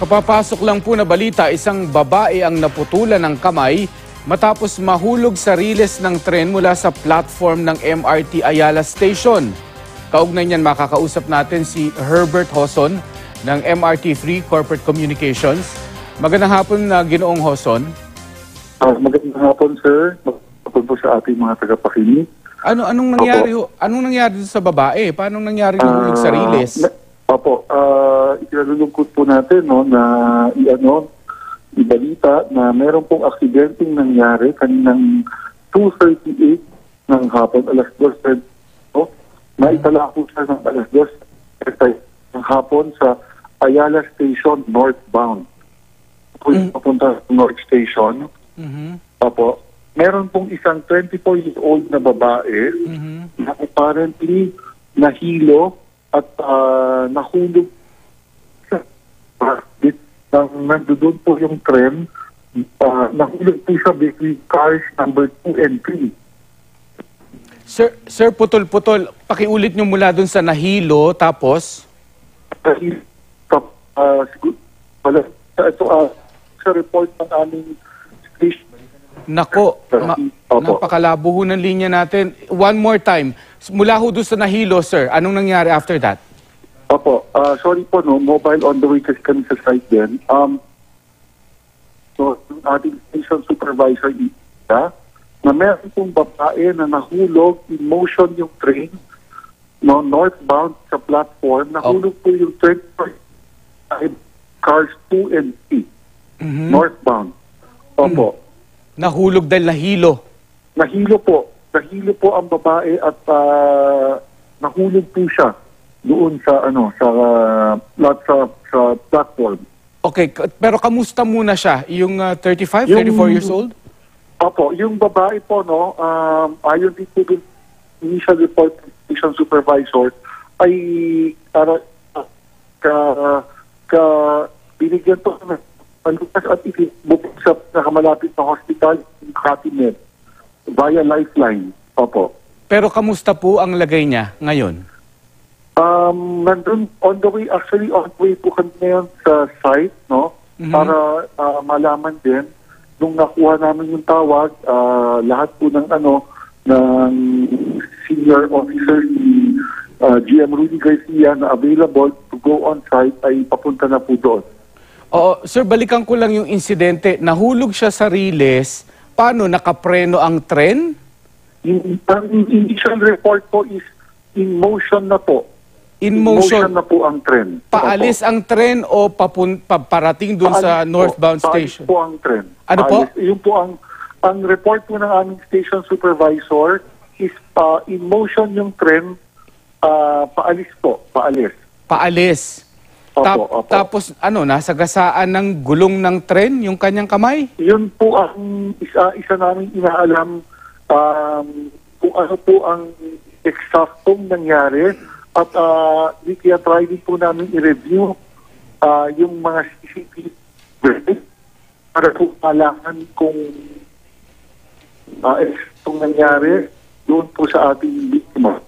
Kapapasok lang po na balita, isang babae ang naputulan ng kamay matapos mahulog sa riles ng tren mula sa platform ng MRT Ayala Station. Kaugnay niyan, makakausap natin si Herbert Hoson ng MRT3 Corporate Communications. Magandang hapon na Ginoong Hoson. Magandang hapon, sir. Magandang po sa ating mga tagapakinig. Anong nangyari sa babae? Paano nangyari yung sa riles? Opo, ikinalulungkot po natin na ibalita na meron pong aksidenteng nangyari kaninang 2:38 ng hapon, alas 2:30. Naitala po siya ng alas 2:30 ng hapon sa Ayala Station northbound. Papunta sa North Station. Opo. Meron pong isang 24-year-old na babae na apparently nahilo at nahulog sa nandoon po yung tren. Nahulog po siya between cars number 2 and 3. Sir, putol-putol. Pakiulit nyo mula dun sa nahilo, tapos? Ito sa report ng aming station. Nako, napakalabo ho ng linya natin. One more time. Mula ho doon sa nahilo, sir. Anong nangyari after that? Opo. Sorry po, mobile on the way kasi kami sa site din. So, ating station supervisor, na meron pong babae na nahulog, in motion yung train, northbound sa platform, nahulog po yung train, cars 2 and 3, northbound. Opo. Nahulog dahil nahilo. Nahilo po ang babae at nahulog po siya doon sa sa platform. Okay, pero kamusta muna siya? Yung 34 years old? Opo, yung babae po ayon din po initial report station supervisor ay binigyan po ng palupas at ibubuk sa nakamalapit na hospital in Katinet via lifeline. Opo. Pero kamusta po ang lagay niya ngayon? Nandun on the way po kami ngayon sa site, para malaman din. Nung nakuha namin yung tawag, lahat po ng senior officer ni GM Rudy Garcia na available to go on site ay papunta na po doon. Oo, sir, balikan ko lang yung insidente. Nahulog siya sa riles. Paano? Nakapreno ang tren? Ang initial report po is in motion na po. In motion na po ang tren. Paalis ang tren o parating dun sa northbound station? Paalis po ang tren. Ano po? Yun po ang report po ng aming station supervisor is in motion yung tren, paalis po. Paalis. Opo. Tapos nasagasaan ng gulong ng tren yung kanyang kamay? Yun po ang isa namin inaalam kung ano po ang eksaktong nangyari at kaya try din po namin i-review yung mga CCTV para po malaman kung eksaktong nangyari doon po sa ating biktima.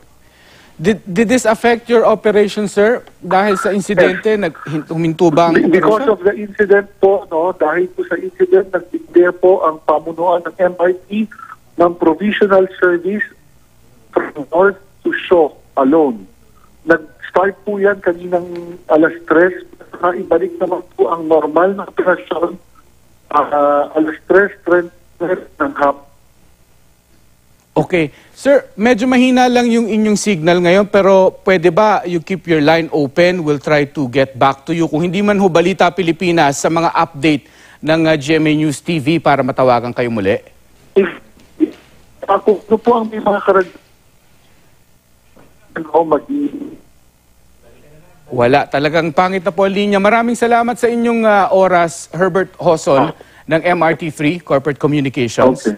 Did this affect your operation, sir? Dahil sa insidente, huminto ba ang Because of the incident po, dahil po sa incident, nag-declare po ang pamunuan ng MRT ng provisional service from north to Shaw alone. Nag-start po yan kaninang alas 3, ibalik naman po ang normal na operasyon alas 3:30 ng hapon. Okay. Sir, medyo mahina lang yung inyong signal ngayon, pero pwede ba you keep your line open? We'll try to get back to you. Kung hindi man ho Balita Pilipinas sa mga update ng GMA News TV para matawagan kayo muli. Ako po ang may mga Wala. Talagang pangit na po ang linya. Maraming salamat sa inyong oras, Herbert Hoson ng MRT3 Corporate Communications. Okay.